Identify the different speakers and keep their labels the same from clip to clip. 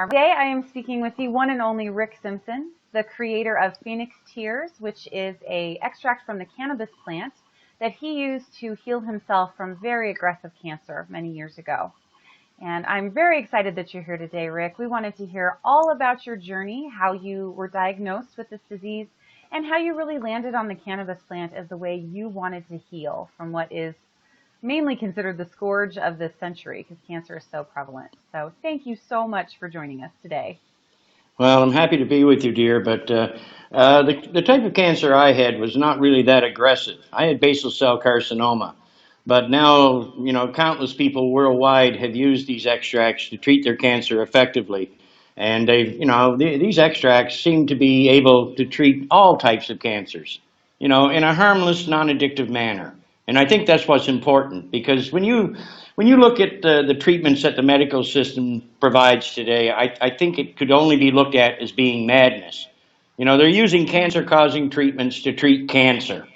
Speaker 1: Today I am speaking with the one and only Rick Simpson, the creator of Phoenix Tears, which is a extract from the cannabis plant that he used to heal himself from very aggressive cancer many years ago. And I'm very excited that you're here today, Rick. We wanted to hear all about your journey, how you were diagnosed with this disease, and how you really landed on the cannabis plant as the way you wanted to heal from what is mainly considered the scourge of this century because cancer is so prevalent. So thank you so much for joining us today.
Speaker 2: Well, I'm happy to be with you, dear, but the type of cancer I had was not really that aggressive. I had basal cell carcinoma, but now, countless people worldwide have used these extracts to treat their cancer effectively. And these extracts seem to be able to treat all types of cancers, in a harmless, non-addictive manner. And I think that's what's important because when you look at the treatments that the medical system provides today, I think it could only be looked at as being madness. They're using cancer-causing treatments to treat cancer.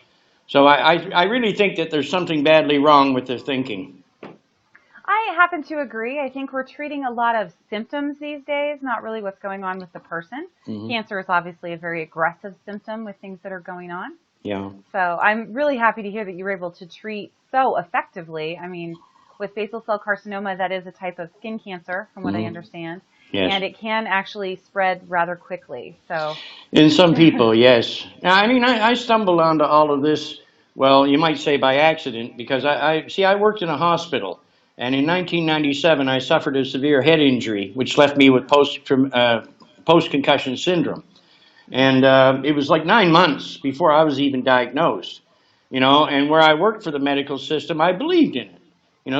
Speaker 2: So I really think that there's something badly wrong with their thinking.
Speaker 1: I happen to agree. I think we're treating a lot of symptoms these days, not really what's going on with the person.
Speaker 2: Hmm.
Speaker 1: Cancer is obviously a very aggressive symptom with things that are going on.
Speaker 2: Yeah.
Speaker 1: So I'm really happy to hear that you were able to treat so effectively. I mean, with basal cell carcinoma, that is a type of skin cancer, from what I
Speaker 2: Hmm.
Speaker 1: understand,
Speaker 2: Yes.
Speaker 1: and it can actually spread rather quickly. So,
Speaker 2: In some people, yes. Now, I mean, I stumbled onto all of this, well, you might say by accident, because I worked in a hospital, and in 1997 I suffered a severe head injury, which left me with post-concussion syndrome. And it was like 9 months before I was even diagnosed, and where I worked for the medical system, I believed in it.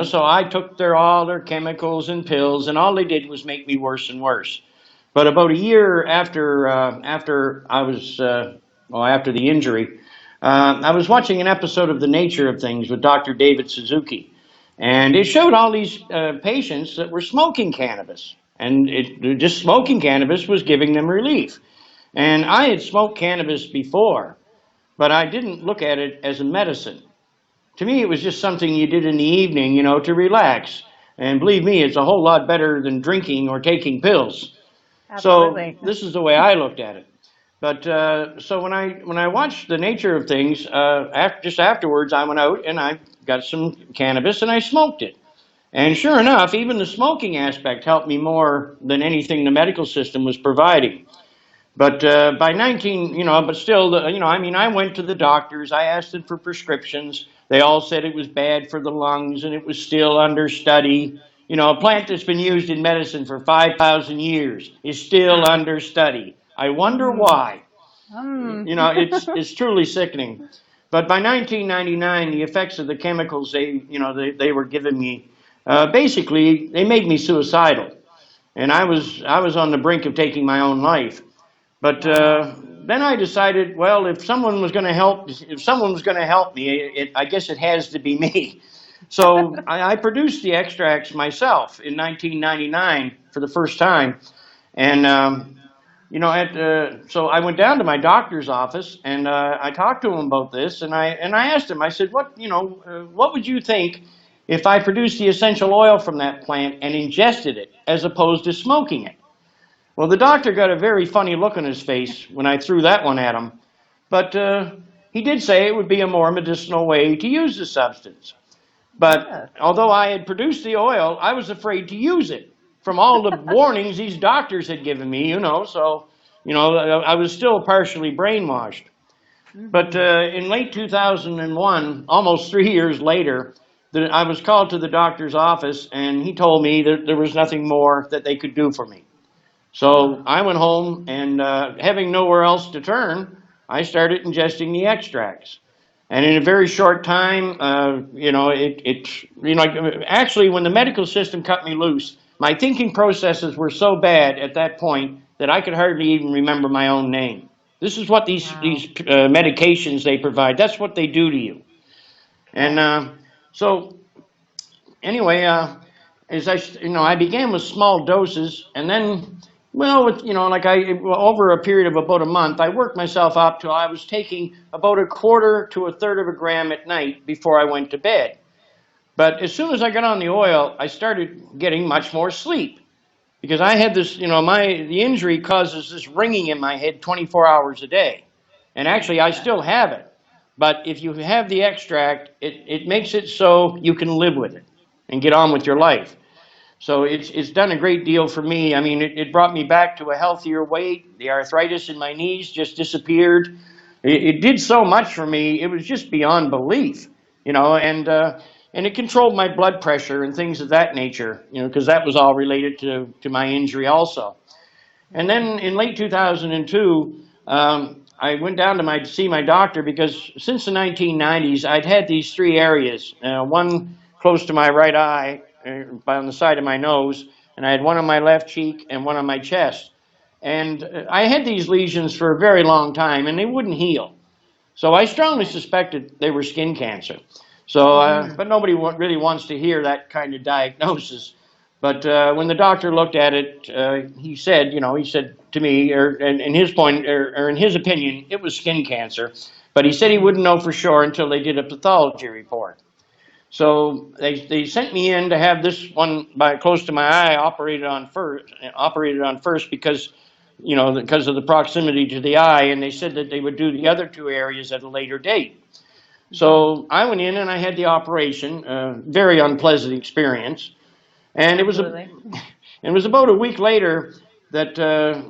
Speaker 2: So I took all their chemicals and pills, and all they did was make me worse and worse. But about a year after the injury, I was watching an episode of The Nature of Things with Dr. David Suzuki, and it showed all these patients that were smoking cannabis, and just smoking cannabis was giving them relief. And I had smoked cannabis before, but I didn't look at it as a medicine. To me, it was just something you did in the evening, to relax. And believe me, it's a whole lot better than drinking or taking pills. So
Speaker 1: absolutely.
Speaker 2: this is the way I looked at it. But so when I watched The Nature of Things, just afterwards, I went out and I got some cannabis and I smoked it. And sure enough, even the smoking aspect helped me more than anything the medical system was providing. But by 19, but still, I mean, I went to the doctors. I asked them for prescriptions. They all said it was bad for the lungs and it was still under study. A plant that's been used in medicine for 5,000 years is still
Speaker 1: Wow.
Speaker 2: under study. I wonder
Speaker 1: Mm.
Speaker 2: why.
Speaker 1: Mm.
Speaker 2: It's truly sickening. But by 1999, the effects of the chemicals they were giving me, basically, they made me suicidal. And I was on the brink of taking my own life. But
Speaker 1: Wow.
Speaker 2: then I decided, well, if someone was going to help me, I guess it has to be me. So I produced the extracts myself in 1999 for the first time, and so I went down to my doctor's office and I talked to him about this, and I asked him, I said, what would you think if I produced the essential oil from that plant and ingested it as opposed to smoking it? Well, the doctor got a very funny look on his face when I threw that one at him, but he did say it would be a more medicinal way to use the substance. But
Speaker 1: Yes.
Speaker 2: although I had produced the oil, I was afraid to use it from all the warnings these doctors had given me, so, I was still partially brainwashed. But
Speaker 1: Hmm.
Speaker 2: in late 2001, almost 3 years later, I was called to the doctor's office and he told me that there was nothing more that they could do for me. So
Speaker 1: Oh.
Speaker 2: I went home and having nowhere else to turn, I started ingesting the extracts. And in a very short time, actually, when the medical system cut me loose, my thinking processes were so bad at that point that I could hardly even remember my own name. This is what these
Speaker 1: Wow.
Speaker 2: medications they provide. That's what they do to you. And
Speaker 1: Yes.
Speaker 2: so anyway, as I began with small doses, and then, well, over a period of about a month, I worked myself up till I was taking about a quarter to a third of a gram at night before I went to bed. But as soon as I got on the oil, I started getting much more sleep because I had this, the injury causes this ringing in my head 24 hours a day. And
Speaker 1: Oh my
Speaker 2: actually, I
Speaker 1: goodness.
Speaker 2: still have it. But if you have the extract, it makes it so you can live with it and get on with your life. So it's done a great deal for me. I mean, it brought me back to a healthier weight. The arthritis in my knees just disappeared. It did so much for me. It was just beyond belief, and it controlled my blood pressure and things of that nature, because that was all related to my injury also. And
Speaker 1: Mm-hmm.
Speaker 2: then in late 2002, I went down to see my doctor because since the 1990s, I'd had these three areas. One close to my right eye, on the side of my nose, and I had one on my left cheek and one on my chest. And I had these lesions for a very long time, and they wouldn't heal. So I strongly
Speaker 1: Okay.
Speaker 2: suspected they were skin cancer. So,
Speaker 1: Mm-hmm.
Speaker 2: but nobody really wants to hear that kind of diagnosis. But when the doctor looked at it, he said to me, or in his point, or in his opinion, it was skin cancer. But he said he
Speaker 1: Mm-hmm.
Speaker 2: wouldn't know for sure until they did a pathology report. So they sent me in to have this one by close to my eye operated on first because of the proximity to the eye, and they said that they would do the other two areas at a later date.
Speaker 1: Mm-hmm.
Speaker 2: So I went in and I had the operation, very unpleasant experience, and
Speaker 1: Absolutely.
Speaker 2: it was about a week later that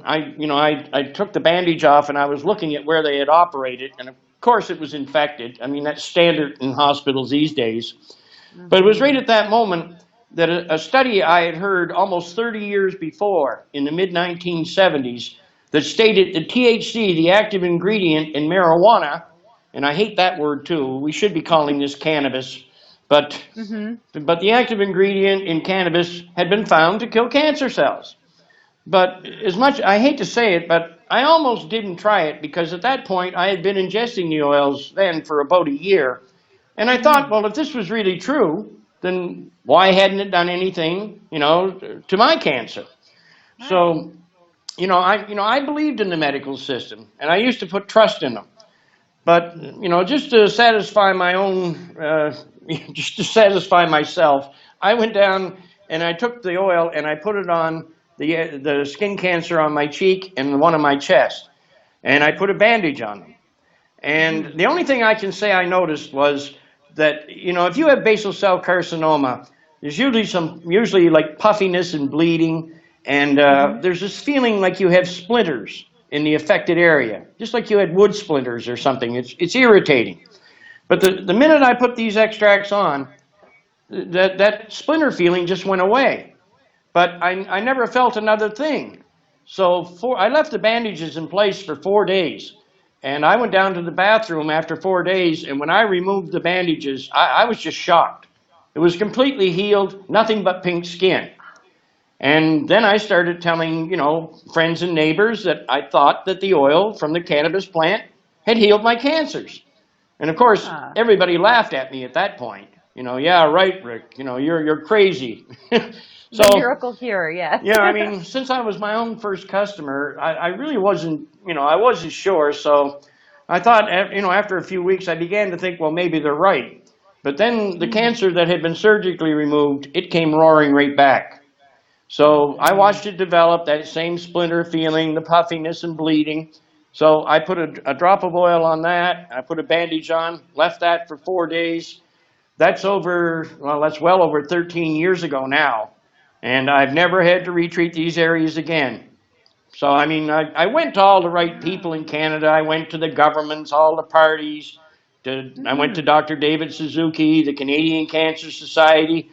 Speaker 2: I took the bandage off and I was looking at where they had operated, and of course it was infected. I mean, that's standard in hospitals these days. But it was right
Speaker 1: Mm-hmm.
Speaker 2: at that moment that a study I had heard almost 30 years before, in the mid 1970s, that stated that THC, the active ingredient in marijuana, and I hate that word too, we should be calling this cannabis, but,
Speaker 1: Mm-hmm.
Speaker 2: but the active ingredient in cannabis had been found to kill cancer cells. But as much, I hate to say it, but I almost didn't try it because at that point I had been ingesting the oils then for about a year. And I thought,
Speaker 1: Mm-hmm.
Speaker 2: well, if this was really true, then why hadn't it done anything, to my cancer?
Speaker 1: Right.
Speaker 2: So, I believed in the medical system and I used to put trust in them. But, just to satisfy my own, just to satisfy myself, I went down and I took the oil and I put it on the skin cancer on my cheek and the one on my chest. And I put a bandage on them.
Speaker 1: Mm-hmm.
Speaker 2: And the only thing I can say I noticed was that, if you have basal cell carcinoma, there's usually like puffiness and bleeding, and
Speaker 1: Mm-hmm.
Speaker 2: there's this feeling like you have splinters in the affected area, just like you had wood splinters or something. It's irritating. But the minute I put these extracts on, that splinter feeling just went away. But I never felt another thing. So I left the bandages in place for 4 days. And I went down to the bathroom after 4 days. And when I removed the bandages, I was just shocked. It was completely healed, nothing but pink skin. And then I started telling, friends and neighbors that I thought that the oil from the cannabis plant had healed my cancers. And of course,
Speaker 1: Ah,
Speaker 2: everybody laughed at me at that point. Yeah, right, Rick. You're crazy.
Speaker 1: the
Speaker 2: So
Speaker 1: miracle cure, yes.
Speaker 2: yeah, I mean, since I was my own first customer, I really wasn't, I wasn't sure. So I thought, after a few weeks, I began to think, well, maybe they're right. But then the
Speaker 1: Mm.
Speaker 2: cancer that had been surgically removed, it came roaring right back. So I
Speaker 1: Mm.
Speaker 2: watched it develop, that same splinter feeling, the puffiness and bleeding. So I put a drop of oil on that. I put a bandage on, left that for 4 days. That's well over 13 years ago now. And I've never had to retreat these areas again. So, I mean, I went to all the right
Speaker 1: Wow.
Speaker 2: people in Canada. I went to the governments, all the parties. I went to
Speaker 1: Mm-hmm.
Speaker 2: Dr. David Suzuki, the Canadian Cancer Society.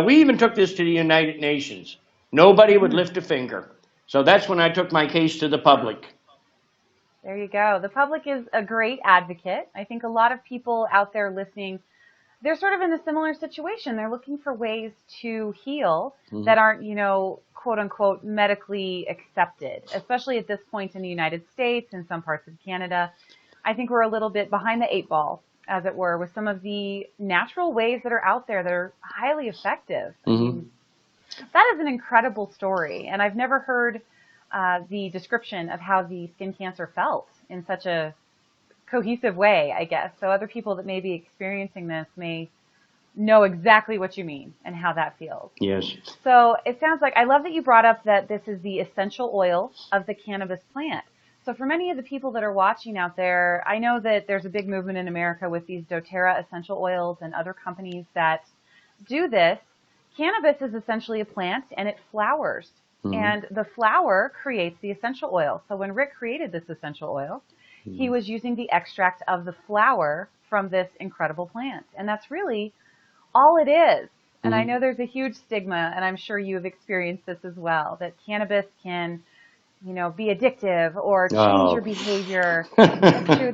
Speaker 2: We even took this to the United Nations. Nobody would
Speaker 1: Mm.
Speaker 2: lift a finger. So that's when I took my case to the public.
Speaker 1: There you go. The public is a great advocate. I think a lot of people out there listening, they're sort of in a similar situation. They're looking for ways to heal
Speaker 2: Mhm.
Speaker 1: that aren't, quote unquote, medically accepted, especially at this point in the United States and some parts of Canada. I think we're a little bit behind the eight ball, as it were, with some of the natural ways that are out there that are highly effective. I mean,
Speaker 2: Mhm.
Speaker 1: that is an incredible story. And I've never heard the description of how the skin cancer felt in such a cohesive way, I guess. So other people that may be experiencing this may know exactly what you mean and how that feels.
Speaker 2: Yes.
Speaker 1: So it sounds like, I love that you brought up that this is the essential oil of the cannabis plant. So for many of the people that are watching out there, I know that there's a big movement in America with these doTERRA essential oils and other companies that do this. Cannabis is essentially a plant and it flowers.
Speaker 2: Mm-hmm.
Speaker 1: And the flower creates the essential oil. So when Rick created this essential oil, he was using the extract of the flower from this incredible plant. And that's really all it is. And I
Speaker 2: Mm-hmm.
Speaker 1: know there's a huge stigma, and I'm sure you have experienced this as well, that cannabis can, be addictive or change your
Speaker 2: Oh.
Speaker 1: behavior. It's true.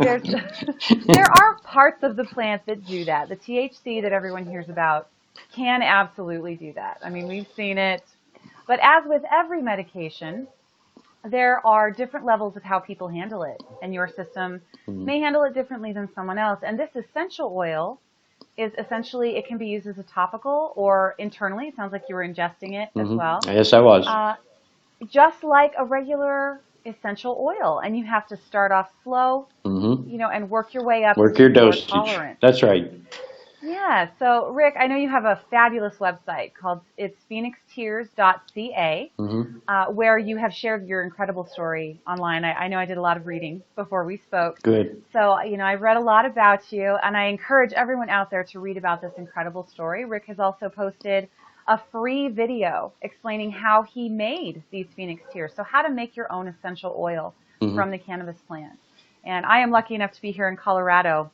Speaker 1: There are parts of the plant that do that. The THC that everyone hears about can absolutely do that. I mean, we've seen it. But as with every medication, there are different levels of how people handle it, and your system
Speaker 2: Mhm.
Speaker 1: may handle it differently than someone else. And this essential oil is essentially, it can be used as a topical or internally. It sounds like you were ingesting it as well.
Speaker 2: Yes, I was.
Speaker 1: Uh, just like a regular essential oil. And you have to start off slow,
Speaker 2: Hmm.
Speaker 1: and work your way up
Speaker 2: Work
Speaker 1: to
Speaker 2: your
Speaker 1: your
Speaker 2: dosage.
Speaker 1: tolerance.
Speaker 2: That's right.
Speaker 1: Yeah. So, Rick, I know you have a fabulous website called it's phoenixtears.ca,
Speaker 2: Hmm.
Speaker 1: where you have shared your incredible story online. I know I did a lot of reading before we spoke.
Speaker 2: Good.
Speaker 1: So, I've read a lot about you, and I encourage everyone out there to read about this incredible story. Rick has also posted a free video explaining how he made these Phoenix Tears. So, how to make your own essential oil from
Speaker 2: Hmm.
Speaker 1: the cannabis plant. And I am lucky enough to be here in Colorado,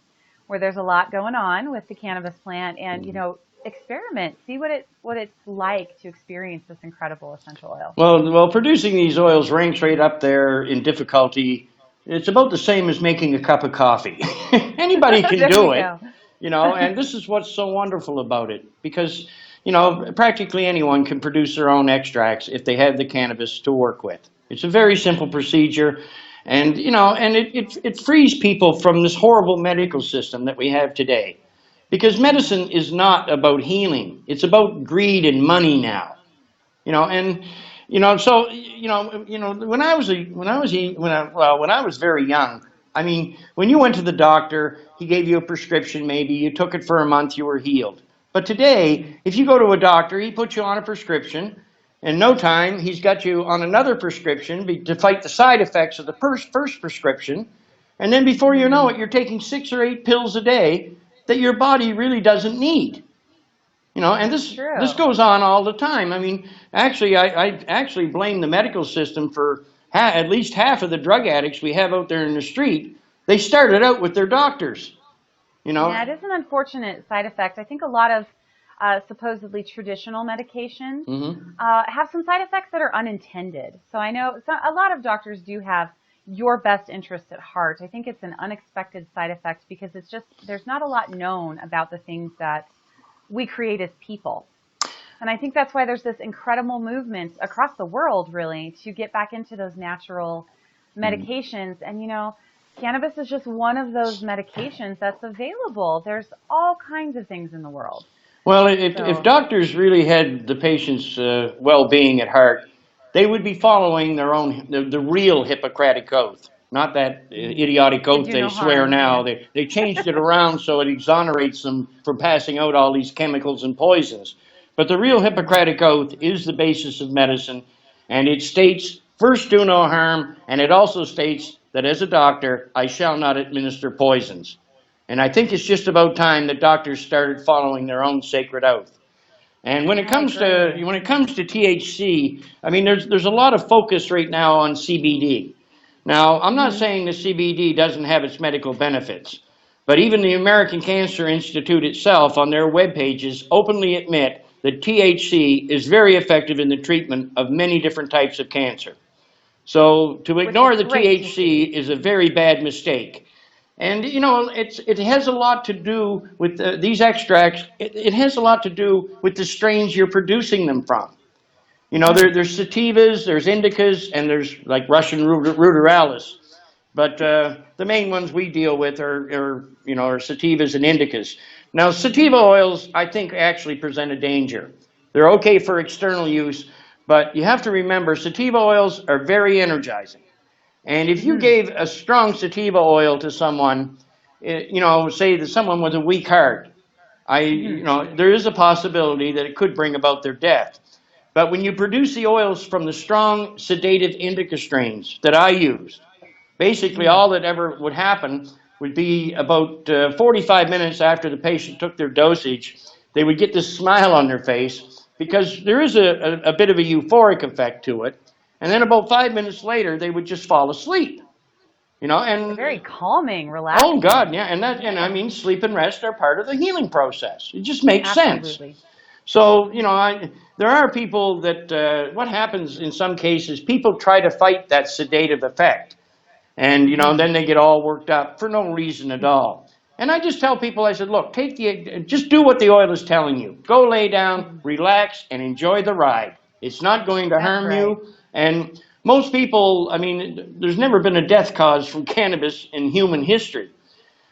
Speaker 1: where there's a lot going on with the cannabis plant, and experiment, see what it's like to experience this incredible essential oil.
Speaker 2: Well, producing these oils ranks right up there in difficulty. It's about the same as making a cup of coffee. Anybody can
Speaker 1: There we
Speaker 2: do it,
Speaker 1: go.
Speaker 2: and this is what's so wonderful about it because, practically anyone can produce their own extracts if they have the cannabis to work with. It's a very simple procedure, and it frees people from this horrible medical system that we have today. Because
Speaker 1: Yeah.
Speaker 2: medicine is not about healing, it's about greed and money now. And so when I was very young, I mean, when you went to the doctor, he gave you a prescription, maybe you took it for a month, you were healed. But today, if you go to a doctor, he puts you on a prescription. In no time, he's got you on another prescription to fight the side effects of the first prescription. And then before you know
Speaker 1: Mm,
Speaker 2: it, you're taking 6 or 8 pills a day that your body really doesn't need. And
Speaker 1: it's
Speaker 2: this
Speaker 1: true.
Speaker 2: goes on all the time. I mean, actually, I actually blame the medical system for at least half of the drug addicts we have out there in the street. They started out with their doctors. You know.
Speaker 1: Yeah, it is an unfortunate side effect. I think a lot of supposedly traditional medications
Speaker 2: Hmm.
Speaker 1: have some side effects that are unintended. So I know a lot of doctors do have your best interest at heart. I think it's an unexpected side effect because it's just, there's not a lot known about the things that we create as people. And I think that's why there's this incredible movement across the world, really, to get back into those natural medications. And, cannabis is just one of those medications that's available. There's all kinds of things in the world.
Speaker 2: Well, if
Speaker 1: So,
Speaker 2: doctors really had the patient's well-being at heart, they would be following the real Hippocratic oath, not that idiotic
Speaker 1: to
Speaker 2: oath
Speaker 1: do
Speaker 2: they
Speaker 1: no
Speaker 2: swear
Speaker 1: harm.
Speaker 2: now.
Speaker 1: Yeah.
Speaker 2: They changed it around so it exonerates them from passing out all these chemicals and poisons. But the real Hippocratic oath is the basis of medicine, and it states, "First, do no harm," and it also states that as a doctor, I shall not administer poisons. And I think it's just about time that doctors started following their own sacred oath. And when it
Speaker 1: I
Speaker 2: comes to
Speaker 1: agree.
Speaker 2: THC, I mean, there's a lot of focus right now on CBD. Now, I'm not
Speaker 1: Hmm.
Speaker 2: saying the CBD doesn't have its medical benefits, but even the American Cancer Institute itself, on their web pages, openly admit that THC is very effective in the treatment of many different types of cancer. So to
Speaker 1: Which is
Speaker 2: ignore the
Speaker 1: great to
Speaker 2: THC
Speaker 1: see.
Speaker 2: is a very bad mistake. And it has a lot to do with these extracts. It has a lot to do with the strains you're producing them from.
Speaker 1: Hmm.
Speaker 2: There's sativas, there's indicas, and there's like Russian ruderalis. But the main ones we deal with are sativas and indicas. Now, sativa oils, I think, actually present a danger. They're okay for external use, but you have to remember sativa oils are very energizing. And if you
Speaker 1: Hmm.
Speaker 2: gave a strong sativa oil to someone, say that someone with a weak heart, You know, there is a possibility that it could bring about their death. But when you produce the oils from the strong sedative indica strains that I used, basically all that ever would happen would be about 45 minutes after the patient took their dosage, they would get this smile on their face because there is a bit of a euphoric effect to it. And then about 5 minutes later, they would just fall asleep. You know,
Speaker 1: A
Speaker 2: and
Speaker 1: very calming,
Speaker 2: oh God,
Speaker 1: relaxing.
Speaker 2: yeah, and I mean, sleep and rest are part of the healing process. It just makes sense.
Speaker 1: Absolutely.
Speaker 2: So, you know, there are people that, what happens in some cases, people try to fight that sedative effect. And, you know, then they get all worked up for no reason at all. And I just tell people, I said, look, just do what the oil is telling you. Go lay down, relax, and enjoy the ride. It's not going to
Speaker 1: That's
Speaker 2: harm
Speaker 1: right.
Speaker 2: you. And most people, I mean, there's never been a death cause from cannabis in human history.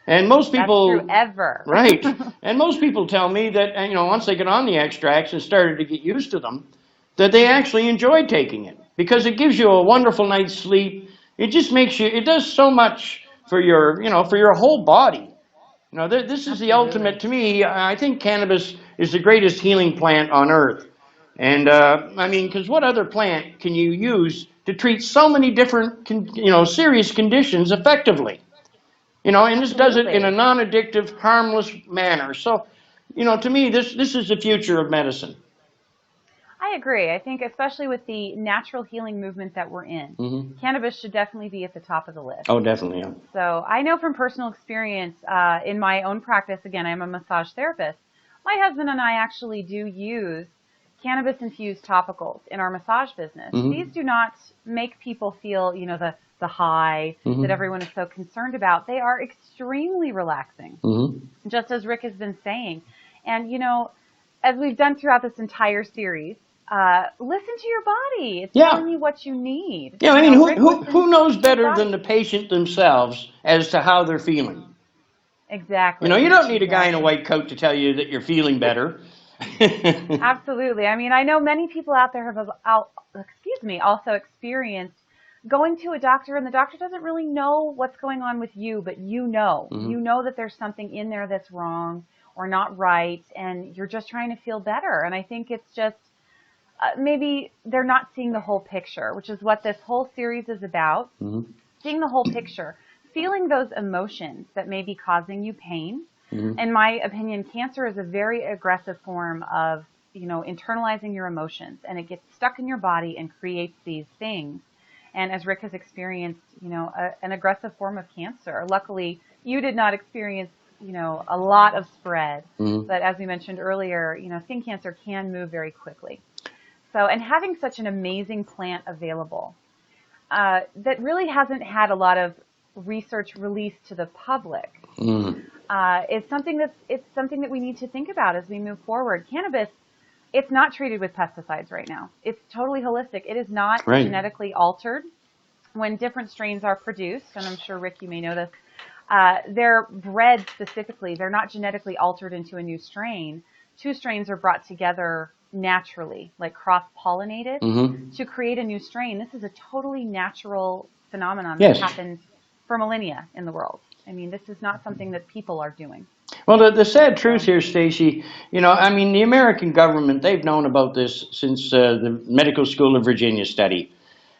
Speaker 2: And most
Speaker 1: That's true,
Speaker 2: people,
Speaker 1: ever.
Speaker 2: right, and most people tell me that, you know, once they get on the extracts and started to get used to them, that they actually enjoy taking it because it gives you a wonderful night's sleep. It just makes you, it does so much for your, you know, for your whole body. You know, this is the ultimate,
Speaker 1: Absolutely.
Speaker 2: to me, I think cannabis is the greatest healing plant on earth. And I mean, because what other plant can you use to treat so many different, you know, serious conditions effectively? You know, and this does it in a
Speaker 1: Absolutely.
Speaker 2: non-addictive, harmless manner. So, you know, to me, this is the future of medicine.
Speaker 1: I agree. I think, especially with the natural healing movement that we're in,
Speaker 2: Hmm.
Speaker 1: cannabis should definitely be at the top of the list.
Speaker 2: Oh, definitely. Yeah.
Speaker 1: So I know from personal experience in my own practice, again, I'm a massage therapist. My husband and I actually do use cannabis infused topicals in our massage business. These
Speaker 2: Hmm.
Speaker 1: do not make people feel, the high that
Speaker 2: Hmm.
Speaker 1: everyone is so concerned about. They are extremely relaxing,
Speaker 2: Hmm.
Speaker 1: just as Rick has been saying. And, as we've done throughout this entire series, listen to your body. It's
Speaker 2: Yeah.
Speaker 1: telling you what you need.
Speaker 2: Yeah. I mean,
Speaker 1: Rick listens
Speaker 2: who knows
Speaker 1: to his
Speaker 2: better than
Speaker 1: body.
Speaker 2: the patient themselves as to how they're feeling? You know,
Speaker 1: Exactly.
Speaker 2: you don't need a guy in a
Speaker 1: Exactly.
Speaker 2: white coat to tell you that you're feeling better.
Speaker 1: Absolutely. I mean, I know many people out there have, also experienced going to a doctor and the doctor doesn't really know what's going on with you, but you
Speaker 2: Hmm.
Speaker 1: know that there's something in there that's wrong or not right, and you're just trying to feel better. And I think it's just maybe they're not seeing the whole picture, which is what this whole series is about.
Speaker 2: Hmm.
Speaker 1: Seeing the whole picture, feeling those emotions that may be causing you pain.
Speaker 2: Hmm.
Speaker 1: In my opinion, cancer is a very aggressive form of, internalizing your emotions, and it gets stuck in your body and creates these things. And as Rick has experienced, an aggressive form of cancer. Luckily, you did not experience, a lot of spread.
Speaker 2: Hmm.
Speaker 1: But as we mentioned earlier, skin cancer can move very quickly. So, and having such an amazing plant available that really hasn't had a lot of research released to the public
Speaker 2: Hmm.
Speaker 1: is something that we need to think about as we move forward. Cannabis, it's not treated with pesticides right now. It's totally holistic. It is not
Speaker 2: Right.
Speaker 1: genetically altered. When different strains are produced, and I'm sure Rick, you may know this, they're bred specifically. They're not genetically altered into a new strain. Two strains are brought together naturally, like cross-pollinated,
Speaker 2: Hmm.
Speaker 1: to create a new strain. This is a totally natural phenomenon that's
Speaker 2: Yes.
Speaker 1: happened for millennia in the world. I mean, this is not something that people are doing.
Speaker 2: Well, the sad truth
Speaker 1: So,
Speaker 2: here, Stacy, you know, I mean, the American government, they've known about this since the Medical School of Virginia study.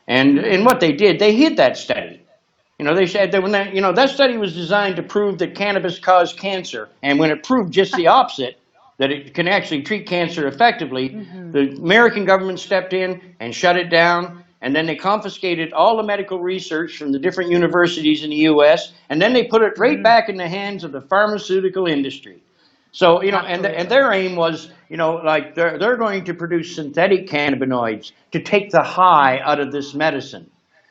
Speaker 2: And what they did, they hid that study. You know, they said that when that, you know, that study was designed to prove that cannabis caused cancer. And when it proved just the opposite, that it can actually treat cancer effectively,
Speaker 1: hmm
Speaker 2: the American government stepped in and shut it down. And then they confiscated all the medical research from the different universities in the U.S. And then they put it right
Speaker 1: hmm
Speaker 2: back in the hands of the pharmaceutical industry. So, you know, and
Speaker 1: absolutely.
Speaker 2: their aim was, you know, like they're going to produce synthetic cannabinoids to take the high out of this medicine.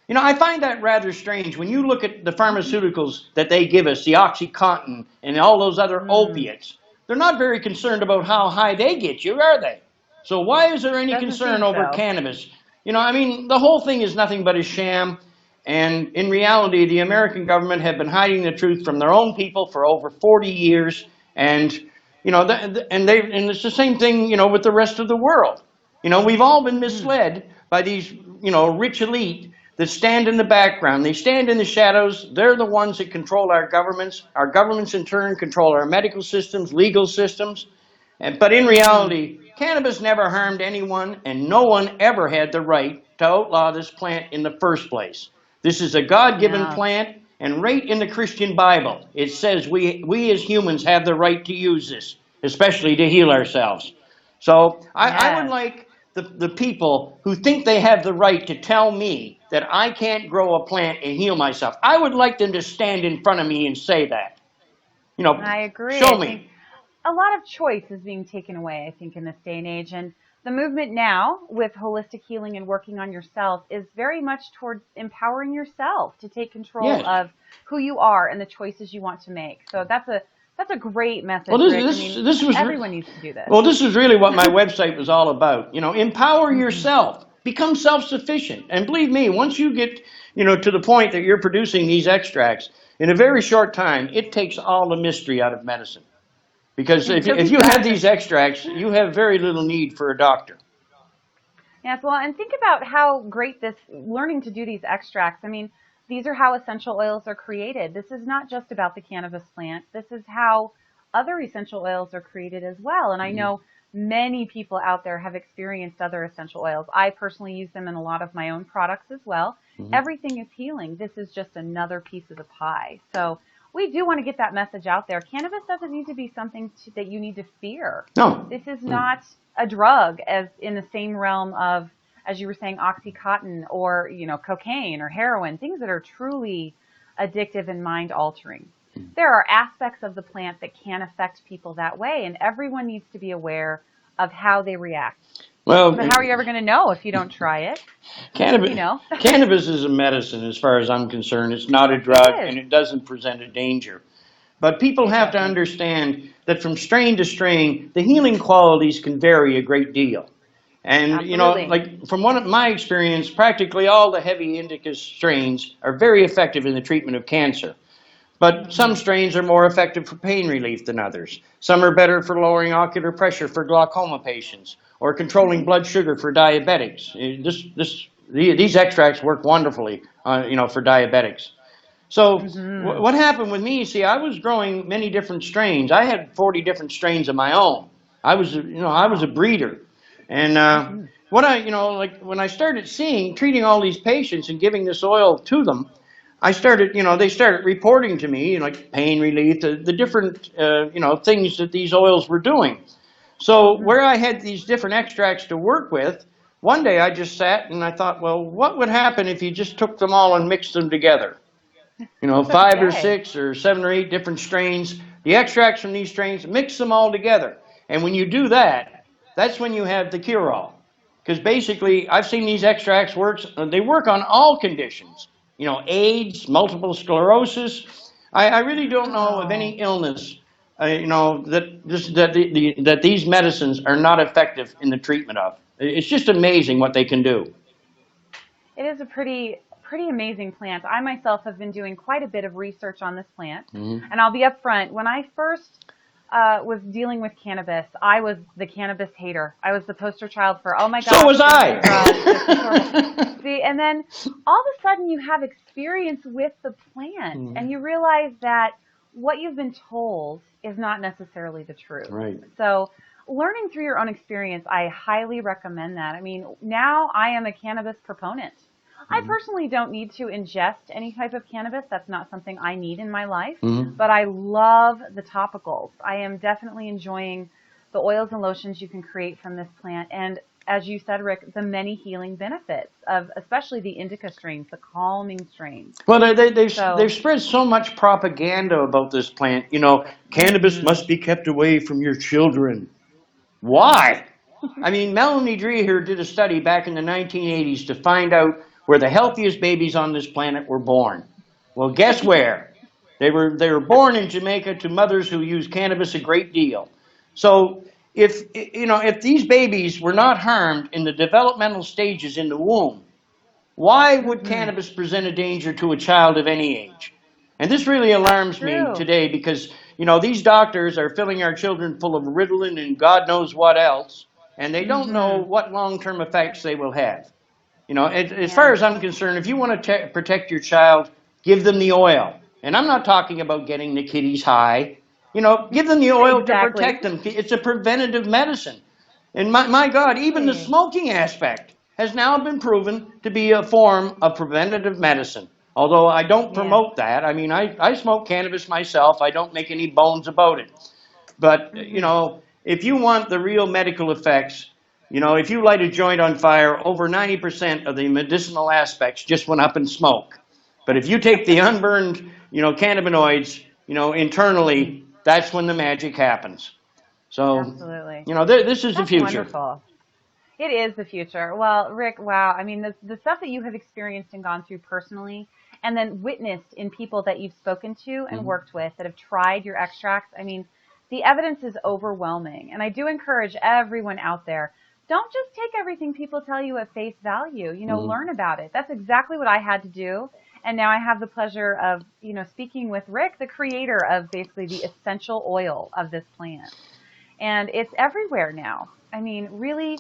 Speaker 2: You know, I find that rather strange when you look at the pharmaceuticals that they give us, the Oxycontin and all those other
Speaker 1: Mm,
Speaker 2: opiates. They're not very concerned about how high they get you, are they? So why is there any
Speaker 1: doesn't
Speaker 2: concern
Speaker 1: seem
Speaker 2: over
Speaker 1: so.
Speaker 2: cannabis? You know, I mean, the whole thing is nothing but a sham. And in reality, the American government have been hiding the truth from their own people for over 40 years. And, you know, and it's the same thing, you know, with the rest of the world. You know, we've all been
Speaker 1: hmm
Speaker 2: misled by these, you know, rich elite that stand in the background. They stand in the shadows. They're the ones that control our governments. Our governments, in turn, control our medical systems, legal systems. But in
Speaker 1: Mhm.
Speaker 2: reality, cannabis never harmed anyone, and no one ever had the right to outlaw this plant in the first place. This is a God-given
Speaker 1: Yeah.
Speaker 2: plant, and right in the Christian Bible, it says we as humans have the right to use this, especially to heal ourselves. So I would
Speaker 1: Yes.
Speaker 2: like the people who think they have the right to tell me that I can't grow a plant and heal myself. I would like them to stand in front of me and say that.
Speaker 1: I agree.
Speaker 2: Show
Speaker 1: I think
Speaker 2: me.
Speaker 1: a lot of choice is being taken away, I think, in this day and age. And the movement now with holistic healing and working on yourself is very much towards empowering yourself to take control
Speaker 2: Yes.
Speaker 1: of who you are and the choices you want to make. So that's a great
Speaker 2: Well,
Speaker 1: message, Rick. I mean,
Speaker 2: this was
Speaker 1: everyone needs to do this.
Speaker 2: well, this is really what my website was all about. Empower
Speaker 1: Mhm.
Speaker 2: yourself, become self-sufficient, and believe me, once you get to the point that you're producing these extracts in a very short time, it takes all the mystery out of medicine. Because if
Speaker 1: It
Speaker 2: you have
Speaker 1: does.
Speaker 2: these extracts, you have very little need for a doctor.
Speaker 1: Yes, well, and think about how great this learning to do these extracts. I mean, these are how essential oils are created. This is not just about the cannabis plant. This is how other essential oils are created as well. And I
Speaker 2: Mhm.
Speaker 1: know many people out there have experienced other essential oils. I personally use them in a lot of my own products as well.
Speaker 2: Mhm.
Speaker 1: Everything is healing. This is just another piece of the pie. So we do want to get that message out there. Cannabis doesn't need to be something that you need to fear.
Speaker 2: No,
Speaker 1: This is
Speaker 2: no.
Speaker 1: not a drug as in the same realm of, as you were saying, oxycontin or cocaine or heroin, things that are truly addictive and mind altering. There are aspects of the plant that can affect people that way, and everyone needs to be aware of how they react.
Speaker 2: Well,
Speaker 1: But how are you ever going to know if you don't try it? you
Speaker 2: cannabis
Speaker 1: know
Speaker 2: cannabis is a medicine as far as I'm concerned. It's not a
Speaker 1: it
Speaker 2: drug,
Speaker 1: is.
Speaker 2: and it doesn't present a danger. But people
Speaker 1: It
Speaker 2: have to
Speaker 1: doesn't.
Speaker 2: understand that from strain to strain, the healing qualities can vary a great deal. And
Speaker 1: Absolutely.
Speaker 2: like from one of my experience, practically all the heavy indica strains are very effective in the treatment of cancer. But some
Speaker 1: Hmm.
Speaker 2: strains are more effective for pain relief than others. Some are better for lowering ocular pressure for glaucoma patients or controlling blood sugar for diabetics. These extracts work wonderfully, for diabetics. So
Speaker 1: Hmm.
Speaker 2: what happened with me? See, I was growing many different strains. I had 40 different strains of my own. I was a
Speaker 1: Wow.
Speaker 2: breeder, and
Speaker 1: Hmm.
Speaker 2: what like when I started treating all these patients and giving this oil to them, I started, they started reporting to me like pain relief, the different, things that these oils were doing. So
Speaker 1: Hmm.
Speaker 2: where I had these different extracts to work with, one day I just sat and I thought, well, what would happen if you just took them all and mixed them together? Five or
Speaker 1: Okay.
Speaker 2: six or seven or eight different strains, the extracts from these strains, mix them all together. And when you do that, that's when you have the cure all. Because basically, I've seen these extracts work, they work on all conditions. AIDS, multiple sclerosis. I really don't know of any
Speaker 1: Wow.
Speaker 2: illness, that these medicines are not effective in the treatment of. It's just amazing what they can do.
Speaker 1: It is a pretty amazing plant. I myself have been doing quite a bit of research on this plant,
Speaker 2: Mhm.
Speaker 1: and I'll be upfront. When I first was dealing with cannabis, I was the cannabis hater. I was the poster child for, oh my
Speaker 2: So
Speaker 1: gosh,
Speaker 2: was
Speaker 1: this is a drug, this is horrible.
Speaker 2: I.
Speaker 1: See, and then all of a sudden you have experience with the plant, and you realize that what you've been told is not necessarily the truth.
Speaker 2: Right.
Speaker 1: So learning through your own experience, I highly recommend that. I mean, now I am a cannabis proponent. I
Speaker 2: Mhm.
Speaker 1: personally don't need to ingest any type of cannabis. That's not something I need in my life,
Speaker 2: Mhm.
Speaker 1: but I love the topicals. I am definitely enjoying the oils and lotions you can create from this plant. And as you said, Rick, the many healing benefits of especially the indica strains, the calming strains.
Speaker 2: Well, they've
Speaker 1: So,
Speaker 2: spread so much propaganda about this plant. Cannabis
Speaker 1: mhm.
Speaker 2: must be kept away from your children. Why? I mean, Melanie Dreher did a study back in the 1980s to find out where the healthiest babies on this planet were born. Well, guess where? They were born in Jamaica to mothers who use cannabis a great deal. So if these babies were not harmed in the developmental stages in the womb, why would
Speaker 1: Mhm.
Speaker 2: cannabis present a danger to a child of any age? And this really
Speaker 1: That's
Speaker 2: alarms me
Speaker 1: true.
Speaker 2: today because, these doctors are filling our children full of Ritalin and God knows what else, and they don't know
Speaker 1: Mhm.
Speaker 2: what long term effects they will have. As far
Speaker 1: Yeah.
Speaker 2: as I'm concerned, if you want to protect your child, give them the oil. And I'm not talking about getting the kiddies high. Give them the oil to
Speaker 1: Exactly.
Speaker 2: protect them. It's a preventative medicine. And my God, even the
Speaker 1: Exactly.
Speaker 2: smoking aspect has now been proven to be a form of preventative medicine. Although I don't
Speaker 1: Yeah.
Speaker 2: promote that. I mean, I smoke cannabis myself. I don't make any bones about it. But,
Speaker 1: Mhm.
Speaker 2: if you want the real medical effects, if you light a joint on fire, over 90% of the medicinal aspects just went up in smoke. But if you take the unburned, cannabinoids,
Speaker 1: Mhm.
Speaker 2: internally, that's when the magic happens. So,
Speaker 1: Absolutely.
Speaker 2: this is the
Speaker 1: That's
Speaker 2: future.
Speaker 1: wonderful. It is the future. Well, Rick, wow. I mean, the stuff that you have experienced and gone through personally, and then witnessed in people that you've spoken to and
Speaker 2: Mhm.
Speaker 1: worked with that have tried your extracts, I mean, the evidence is overwhelming. And I do encourage everyone out there, don't just take everything people tell you at face value.
Speaker 2: Mhm.
Speaker 1: Learn about it. That's exactly what I had to do. And now I have the pleasure of, speaking with Rick, the creator of basically the essential oil of this plant. And it's everywhere now. I mean, really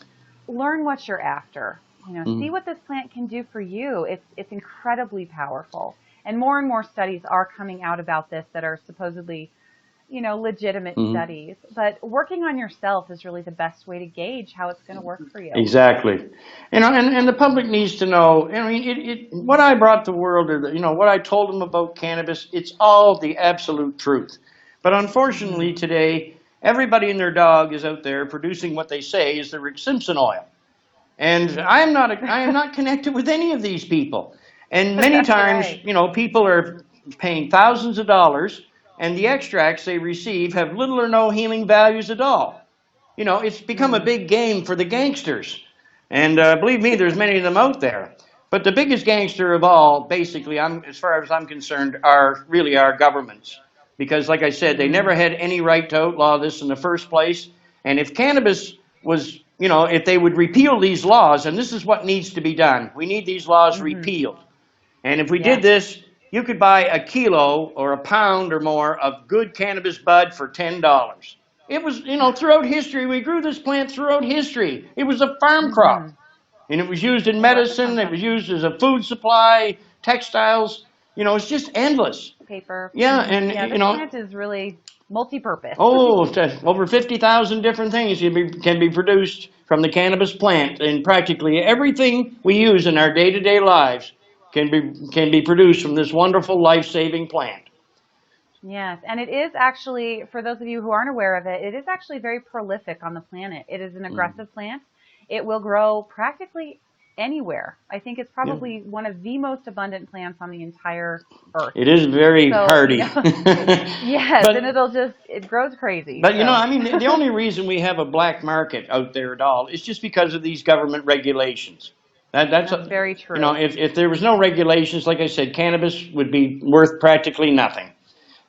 Speaker 1: learn what you're after. See
Speaker 2: Mhm.
Speaker 1: what this plant can do for you. It's incredibly powerful. And more studies are coming out about this that are supposedly, legitimate
Speaker 2: Mhm.
Speaker 1: studies. But working on yourself is really the best way to gauge how it's going to work for you.
Speaker 2: Exactly. And the public needs to know. I mean, what I brought the world, or what I told them about cannabis, it's all the absolute truth. But
Speaker 1: Hmm.
Speaker 2: unfortunately, today, everybody and their dog is out there producing what they say is the Rick Simpson oil. And I am not connected with any of these people. And many
Speaker 1: That's
Speaker 2: times,
Speaker 1: right.
Speaker 2: people are paying thousands of dollars, and the extracts they receive have little or no healing values at all. It's become a
Speaker 1: Mm.
Speaker 2: big game for the gangsters. And believe me, there's many of them out there. But the biggest gangster of all, basically, as far as I'm concerned, are really our governments. Because, like I said, they
Speaker 1: Hmm.
Speaker 2: never had any right to outlaw this in the first place. And if cannabis was, if they would repeal these laws, and this is what needs to be done, we need these laws
Speaker 1: Hmm.
Speaker 2: repealed. And if we did
Speaker 1: Yes.
Speaker 2: this, you could buy a kilo or a pound or more of good cannabis bud for $10. It was, throughout history, we grew this plant throughout history. It was a farm crop.
Speaker 1: Hmm.
Speaker 2: And it was used in
Speaker 1: It was a farm
Speaker 2: medicine, it
Speaker 1: crop.
Speaker 2: was used as a food supply, textiles. It's just endless.
Speaker 1: Paper.
Speaker 2: Yeah, and,
Speaker 1: Yeah, this plant is really multi-purpose.
Speaker 2: oh, over 50,000 different things can be produced from the cannabis plant, and practically everything we use in our day-to-day lives can be produced from this wonderful life-saving plant.
Speaker 1: Yes, and it is actually, for those of you who aren't aware of it, it is actually very prolific on the planet. It is an
Speaker 2: Mm.
Speaker 1: aggressive plant. It will grow practically anywhere. I think it's
Speaker 2: Yeah,
Speaker 1: probably one of the most abundant plants on the entire earth.
Speaker 2: it is very
Speaker 1: So,
Speaker 2: hardy.
Speaker 1: yes, and
Speaker 2: but
Speaker 1: it grows crazy.
Speaker 2: but
Speaker 1: So,
Speaker 2: I mean, the only reason we have a black market out there at all is just because of these government regulations. That's
Speaker 1: that's very true.
Speaker 2: if there was no regulations, like I said, cannabis would be worth practically nothing.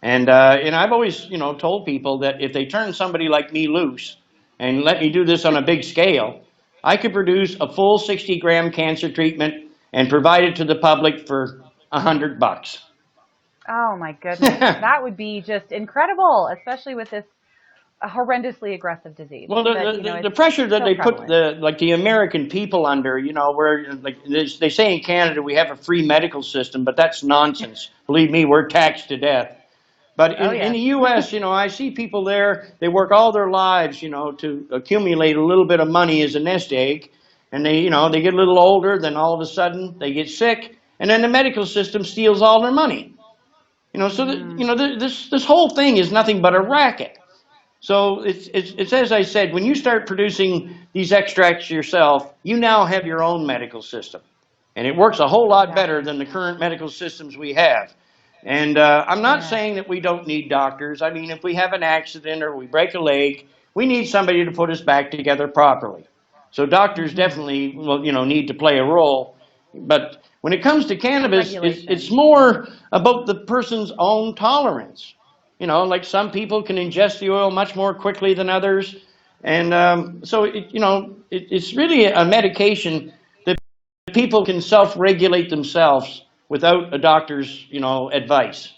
Speaker 2: And I've always, told people that if they turn somebody like me loose and let me do this on a big scale, I could produce a full 60-gram cancer treatment and provide it to the public for $100.
Speaker 1: Oh my goodness. That would be just incredible, especially with this horrendously aggressive disease.
Speaker 2: Well,
Speaker 1: But,
Speaker 2: the
Speaker 1: it's
Speaker 2: pressure that
Speaker 1: so
Speaker 2: they put
Speaker 1: prevalent.
Speaker 2: the American people under, where like they say in Canada we have a free medical system, but that's nonsense. Believe me, we're taxed to death. But
Speaker 1: Oh,
Speaker 2: in
Speaker 1: yes.
Speaker 2: the U.S., I see people there. They work all their lives, to accumulate a little bit of money as a nest egg, and they get a little older. Then all of a sudden they get sick, and then the medical system steals all their money. So that,
Speaker 1: Hmm.
Speaker 2: this whole thing is nothing but a racket. So it's as I said, when you start producing these extracts yourself, you now have your own medical system, and it works a whole lot better
Speaker 1: Exactly.
Speaker 2: than the current medical systems we have. And I'm not
Speaker 1: Yes.
Speaker 2: saying that we don't need doctors. I mean, if we have an accident or we break a leg, we need somebody to put us back together properly. So doctors
Speaker 1: Hmm.
Speaker 2: definitely will, need to play a role. But when it comes to
Speaker 1: For
Speaker 2: cannabis, it's
Speaker 1: regulations. Yeah.
Speaker 2: more about the person's own tolerance. Like some people can ingest the oil much more quickly than others. And so, it's really a medication that people can self-regulate themselves without a doctor's, advice.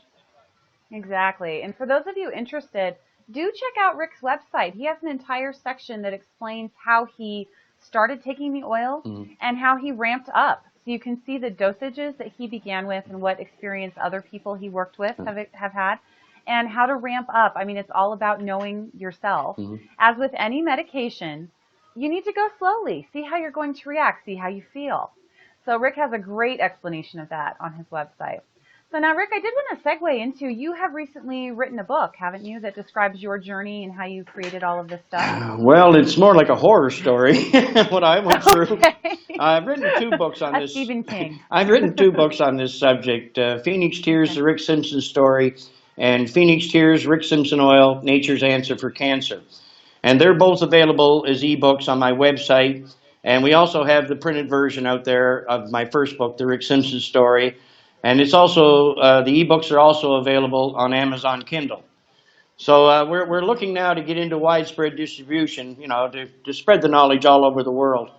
Speaker 1: Exactly. And for those of you interested, do check out Rick's website. He has an entire section that explains how he started taking the oil
Speaker 2: Mhm.
Speaker 1: and how he ramped up. So you can see the dosages that he began with and what experience other people he worked with have had and how to ramp up. I mean, it's all about knowing yourself.
Speaker 2: Mhm.
Speaker 1: As with any medication, you need to go slowly, see how you're going to react, see how you feel. So Rick has a great explanation of that on his website. So now, Rick, I did want to segue into, you have recently written a book, haven't you, that describes your journey and how you created all of this stuff?
Speaker 2: Well, it's more like a horror story, what I went through.
Speaker 1: Okay.
Speaker 2: I've written two books on
Speaker 1: A
Speaker 2: this.
Speaker 1: Stephen King.
Speaker 2: I've written two books on this subject: Phoenix Tears,
Speaker 1: Okay.
Speaker 2: the Rick Simpson story, and Phoenix Tears, Rick Simpson Oil, Nature's Answer for Cancer. And they're both available as ebooks on my website. And we also have the printed version out there of my first book, The Rick Simpson Story. And it's also, the ebooks are also available on Amazon Kindle. So we're looking now to get into widespread distribution, to spread the knowledge all over the world.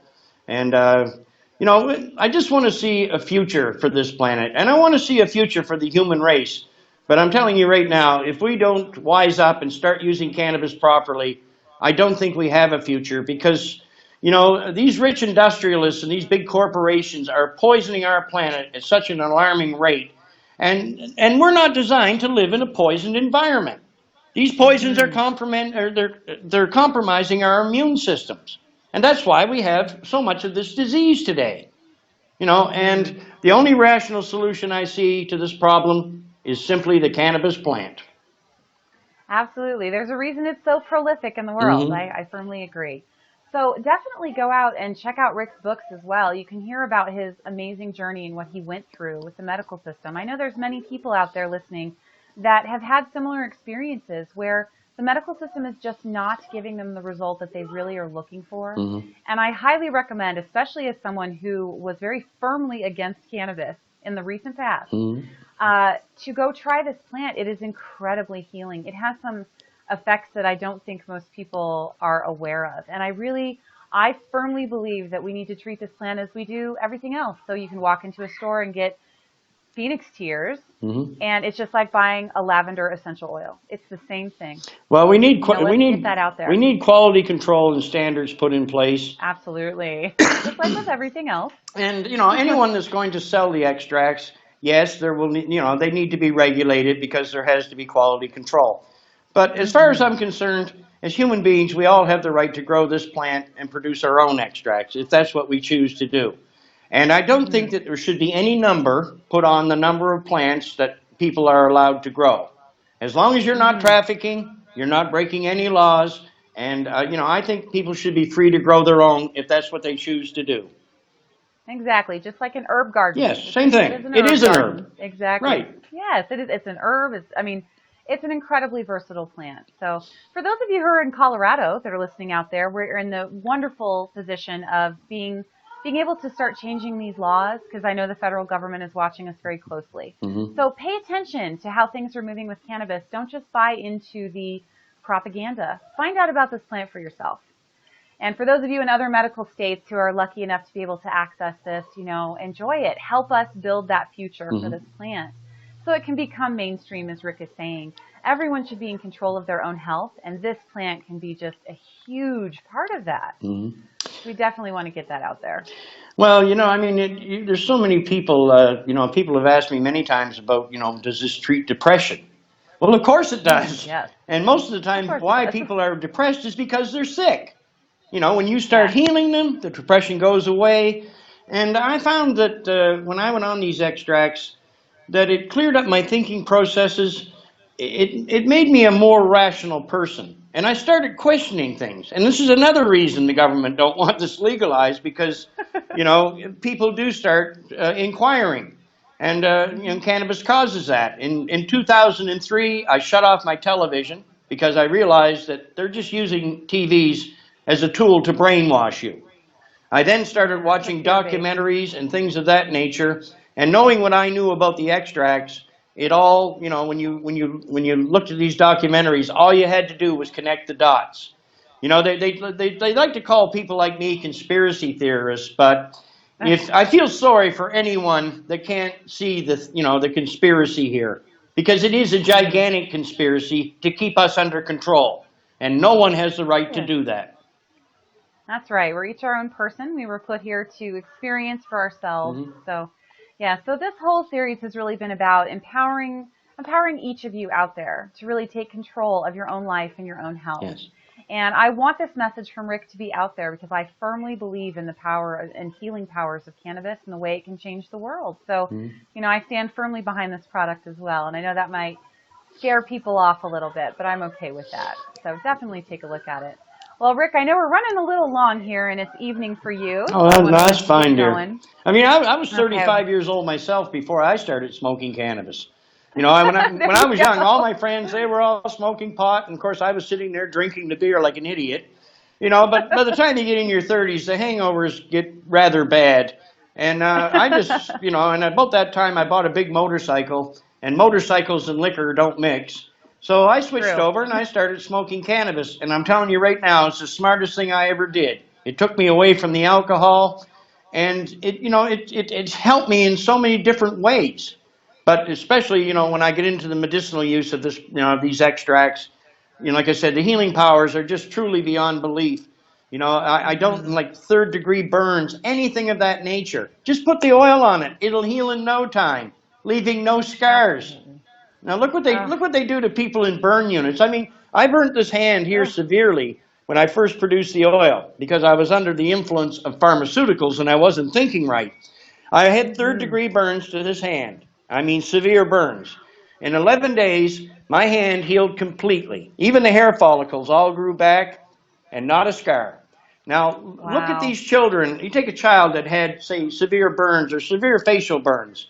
Speaker 2: And, I just want to see a future for this planet. And I want to see a future for the human race. But I'm telling you right now, if we don't wise up and start using cannabis properly, I don't think we have a future because, these rich industrialists and these big corporations are poisoning our planet at such an alarming rate. And we're not designed to live in a poisoned environment. These poisons are
Speaker 1: Mm-hmm.
Speaker 2: they're compromising our immune systems. And that's why we have so much of this disease today.
Speaker 1: Mm-hmm.
Speaker 2: And the only rational solution I see to this problem is simply the cannabis plant.
Speaker 1: Absolutely. There's a reason it's so prolific in the world.
Speaker 2: Mm-hmm.
Speaker 1: I firmly agree. So definitely go out and check out Rick's books as well. You can hear about his amazing journey and what he went through with the medical system. I know there's many people out there listening that have had similar experiences where the medical system is just not giving them the result that they really are looking for.
Speaker 2: Mm-hmm.
Speaker 1: And I highly recommend, especially as someone who was very firmly against cannabis in the recent past,
Speaker 2: Mm-hmm.
Speaker 1: to go try this plant. It is incredibly healing. It has some effects that I don't think most people are aware of. And I firmly believe that we need to treat this plant as we do everything else. So you can walk into a store and get Phoenix Tears,
Speaker 2: Mm-hmm.
Speaker 1: and it's just like buying a lavender essential oil. It's the same thing.
Speaker 2: Well,
Speaker 1: So, let's get that out
Speaker 2: we
Speaker 1: there.
Speaker 2: need quality control and standards put in place.
Speaker 1: Absolutely. Just like with everything else.
Speaker 2: And anyone that's going to sell the extracts, yes, there will they need to be regulated because there has to be quality control. But as far as
Speaker 1: Hmm.
Speaker 2: I'm concerned, as human beings, we all have the right to grow this plant and produce our own extracts if that's what we choose to do. And I don't
Speaker 1: Hmm.
Speaker 2: think that there should be any number put on the number of plants that people are allowed to grow. As long as you're not
Speaker 1: Hmm.
Speaker 2: trafficking, you're not breaking any laws, and I think people should be free to grow their own if that's what they choose to do.
Speaker 1: Exactly, just like an herb garden.
Speaker 2: Yes,
Speaker 1: It's
Speaker 2: same
Speaker 1: treated as
Speaker 2: thing.
Speaker 1: an
Speaker 2: It
Speaker 1: herb
Speaker 2: is an herb.
Speaker 1: garden. Exactly.
Speaker 2: Right.
Speaker 1: Yes, it is. It's an herb. It's an incredibly versatile plant. So, for those of you who are in Colorado that are listening out there, we're in the wonderful position of being able to start changing these laws because I know the federal government is watching us very closely.
Speaker 2: Hmm.
Speaker 1: So, pay attention to how things are moving with cannabis. Don't just buy into the propaganda. Find out about this plant for yourself. And for those of you in other medical states who are lucky enough to be able to access this, enjoy it. Help us build that future for this
Speaker 2: Hmm.
Speaker 1: plant so it can become mainstream, as Rick is saying. Everyone should be in control of their own health, and this plant can be just a huge part of that.
Speaker 2: Hmm.
Speaker 1: We definitely want to get that out there.
Speaker 2: Well, I mean, there's so many people. People have asked me many times about, does this treat depression? Well, of course it does.
Speaker 1: Yes,
Speaker 2: And most of the
Speaker 1: of
Speaker 2: time,
Speaker 1: course it
Speaker 2: why
Speaker 1: does.
Speaker 2: people are depressed is because they're sick. When you start
Speaker 1: Yes.
Speaker 2: healing them, the depression goes away. And I found that when I went on these extracts, that it cleared up my thinking processes. It made me a more rational person. And I started questioning things. And this is another reason the government don't want this legalized because, people do start inquiring. And,
Speaker 1: Hmm.
Speaker 2: cannabis causes that. In 2003, I shut off my television because I realized that they're just using TVs as a tool to brainwash you. I then started
Speaker 1: Yeah, so
Speaker 2: watching
Speaker 1: fear-based.
Speaker 2: documentaries and things of that nature, and knowing what I knew about the extracts, it all, when you looked at these documentaries, all you had to do was connect the dots. They like to call people like me conspiracy theorists, but if I feel sorry for anyone that can't see the conspiracy here, because it is a
Speaker 1: Hmm.
Speaker 2: gigantic conspiracy to keep us under control, and no one has the right
Speaker 1: It
Speaker 2: to
Speaker 1: is.
Speaker 2: do that.
Speaker 1: That's right. We're each our own person. We were put here to experience for ourselves.
Speaker 2: Hmm.
Speaker 1: So, yeah, so this whole series has really been about empowering each of you out there to really take control of your own life and your own health.
Speaker 2: Yes.
Speaker 1: And I want this message from Rick to be out there because I firmly believe in the power and healing powers of cannabis and the way it can change the world. So,
Speaker 2: Hmm.
Speaker 1: I stand firmly behind this product as well. And I know that might scare people off a little bit, but I'm okay with that. So definitely take a look at it. Well, Rick, I know we're running a little long here and it's evening for you,
Speaker 2: Oh,
Speaker 1: so I want
Speaker 2: no,
Speaker 1: to
Speaker 2: that's
Speaker 1: let you get
Speaker 2: fine, dear.
Speaker 1: going.
Speaker 2: I mean, I was
Speaker 1: Okay.
Speaker 2: 35 years old myself before I started smoking cannabis. You know, when
Speaker 1: There
Speaker 2: I
Speaker 1: you
Speaker 2: was young, all
Speaker 1: go.
Speaker 2: my friends, they were all smoking pot, and of course I was sitting there drinking the beer like an idiot. You know, but by the time you get in your 30s, the hangovers get rather bad. And I just, you know, and about that time I bought a big motorcycle, and motorcycles and liquor don't mix. So I switched
Speaker 1: True.
Speaker 2: over and I started smoking cannabis. And I'm telling you right now, it's the smartest thing I ever did. It took me away from the alcohol, and it's helped me in so many different ways. But especially, when I get into the medicinal use of this, these extracts, like I said, the healing powers are just truly beyond belief. I don't
Speaker 1: Hmm.
Speaker 2: like third degree burns, anything of that nature. Just put the oil on it; it'll heal in no time, leaving no scars.
Speaker 1: Absolutely.
Speaker 2: Now
Speaker 1: Uh,
Speaker 2: look what they do to people in burn units. I mean, I burnt this hand here
Speaker 1: ugh.
Speaker 2: severely when I first produced the oil because I was under the influence of pharmaceuticals and I wasn't thinking right. I had third
Speaker 1: Hmm.
Speaker 2: degree burns to this hand. I mean, severe burns. In 11 days, my hand healed completely. Even the hair follicles all grew back and not a scar. Now, look at
Speaker 1: Wow.
Speaker 2: these children. You take a child that had, say, severe burns or severe facial burns.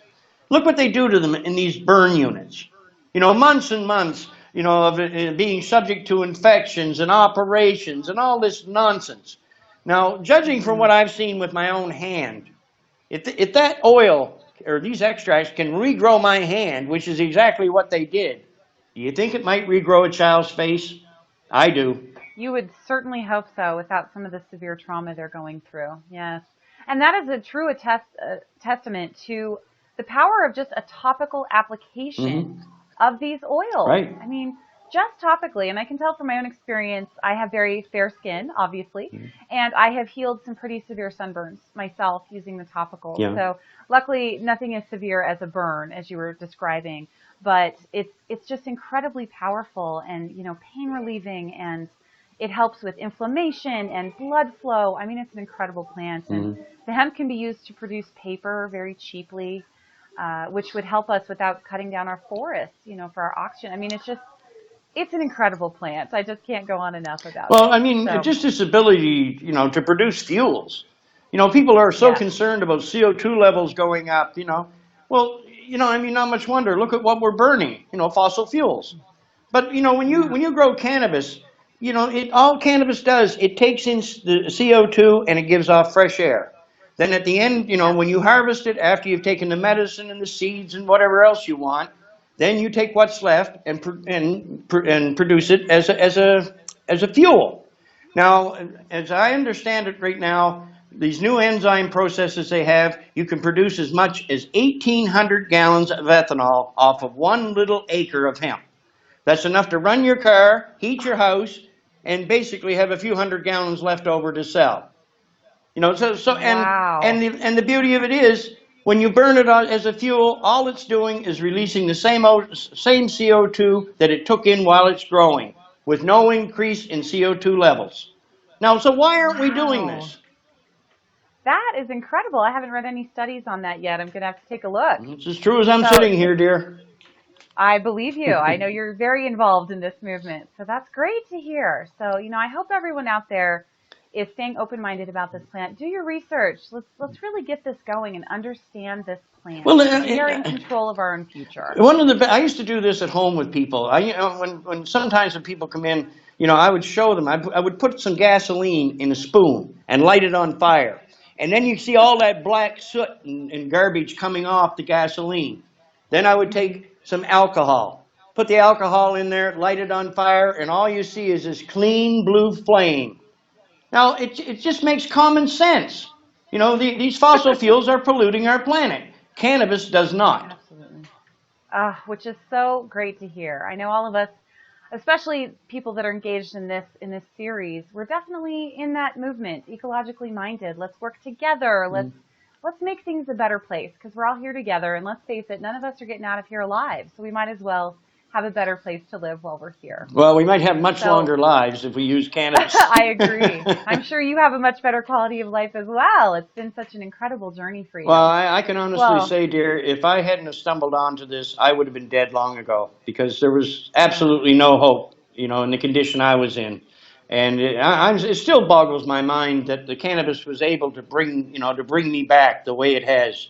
Speaker 2: Look what they do to them in these burn units. Months and months, of being subject to infections and operations and all this nonsense. Now, judging from
Speaker 1: Hmm.
Speaker 2: what I've seen with my own hand, if that oil or these extracts can regrow my hand, which is exactly what they did, do you think it might regrow a child's face? I do.
Speaker 1: You would certainly hope so without some of the severe trauma they're going through. Yes. And that is a true testament to the power of just a topical application
Speaker 2: Hmm.
Speaker 1: of these oils.
Speaker 2: Right.
Speaker 1: I mean, just topically, and I can tell from my own experience, I have very fair skin, obviously, and I have healed some pretty severe sunburns myself using the topicals.
Speaker 2: Yeah.
Speaker 1: So luckily, nothing as severe as a burn, as you were describing, but it's just incredibly powerful and pain relieving, and it helps with inflammation and blood flow. I mean, it's an incredible plant, and
Speaker 2: Hmm.
Speaker 1: the hemp can be used to produce paper very cheaply, which would help us without cutting down our forests, for our oxygen. I mean, it's an incredible plant. I just can't go on enough about
Speaker 2: Well,
Speaker 1: it.
Speaker 2: I mean,
Speaker 1: So,
Speaker 2: just its ability, to produce fuels. People are so
Speaker 1: yes,
Speaker 2: concerned about CO2 levels going up, Well, I mean, not much wonder. Look at what we're burning, fossil fuels. But when you
Speaker 1: yeah,
Speaker 2: when you grow cannabis, it all cannabis does, it takes in the CO2 and it gives off fresh air. Then at the end,
Speaker 1: yes,
Speaker 2: when you harvest it after you've taken the medicine and the seeds and whatever else you want, then you take what's left and produce it as a fuel. Now, as I understand it right now, these new enzyme processes they have, you can produce as much as 1,800 gallons of ethanol off of 1 little acre of hemp. That's enough to run your car, heat your house, and basically have a few hundred gallons left over to sell.
Speaker 1: wow.
Speaker 2: And the beauty of it is when you burn it as a fuel, all it's doing is releasing the same CO2 that it took in while it's growing, with no increase in CO2 levels. Now, so why aren't we doing
Speaker 1: Wow.
Speaker 2: this?
Speaker 1: That is incredible. I haven't read any studies on that yet. I'm going to have to take a look.
Speaker 2: It's as true as I'm
Speaker 1: So,
Speaker 2: sitting here, dear.
Speaker 1: I believe you. I know you're very involved in this movement. So that's great to hear. So, I hope everyone out there is staying open-minded about this plant. Do your research. Let's really get this going and understand this plant.
Speaker 2: Well,
Speaker 1: We are in control of our own future.
Speaker 2: I used to do this at home with people. When sometimes when people come in, I would show them. I would put some gasoline in a spoon and light it on fire, and then you see all that black soot and garbage coming off the gasoline. Then I would
Speaker 1: Hmm.
Speaker 2: take some alcohol, put the alcohol in there, light it on fire, and all you see is this clean blue flame. Now it just makes common sense. These fossil fuels are polluting our planet. Cannabis does not.
Speaker 1: Absolutely. Which is so great to hear. I know all of us especially people that are engaged in this series, we're definitely in that movement, ecologically minded. Let's work together. Let's make things a better place because we're all here together. And let's face it, none of us are getting out of here alive, so we might as well have a better place to live while we're here.
Speaker 2: Well, we might have much
Speaker 1: So
Speaker 2: longer lives if we use cannabis.
Speaker 1: I agree. I'm sure you have a much better quality of life as well. It's been such an incredible journey for
Speaker 2: Well,
Speaker 1: you.
Speaker 2: I can honestly
Speaker 1: Well,
Speaker 2: say, dear, if I hadn't have stumbled onto this, I would have been dead long ago because there was
Speaker 1: uh,
Speaker 2: absolutely no hope, in the condition I was in. And it still boggles my mind that the cannabis was able to bring me back the way it has.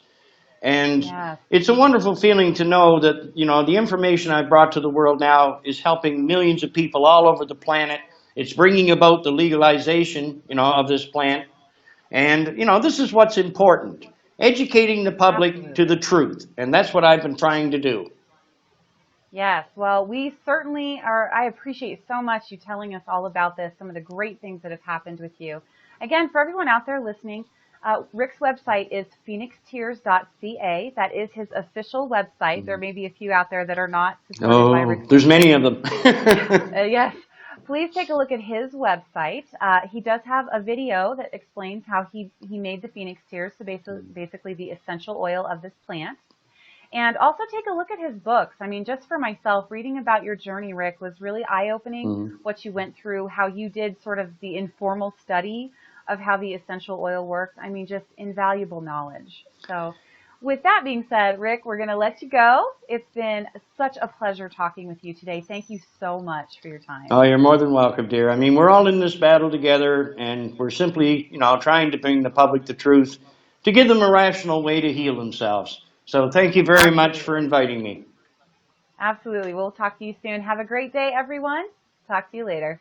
Speaker 2: And
Speaker 1: yes,
Speaker 2: it's a wonderful feeling to know that, the information I've brought to the world now is helping millions of people all over the planet. It's bringing about the legalization, of this plant. And, this is what's important, educating the public to the
Speaker 1: absolutely.
Speaker 2: truth. And that's what I've been trying to do.
Speaker 1: Yes, well, we certainly are. I appreciate so much you telling us all about this, some of the great things that have happened with you. Again, for everyone out there listening, Rick's website is phoenixtears.ca. That is his official website. There may be a few out there that are not supported by
Speaker 2: Oh,
Speaker 1: Rick's
Speaker 2: there's many of
Speaker 1: mission.
Speaker 2: them.
Speaker 1: Yes, please take a look at his website. He does have a video that explains how he made the Phoenix Tears, so basically the essential oil of this plant. And also take a look at his books. I mean, just for myself, reading about your journey, Rick, was really eye-opening,
Speaker 2: Mhm.
Speaker 1: what you went through, how you did sort of the informal study of how the essential oil works. I mean, just invaluable knowledge. So with that being said, Rick, we're going to let you go. It's been such a pleasure talking with you today. Thank you so much for your time.
Speaker 2: Oh, you're more than welcome, dear. I mean, we're all in this battle together, and we're simply, trying to bring the public the truth to give them a rational way to heal themselves. So thank you very much for
Speaker 1: Absolutely.
Speaker 2: inviting me.
Speaker 1: Absolutely. We'll talk to you soon. Have a great day, everyone. Talk to you later.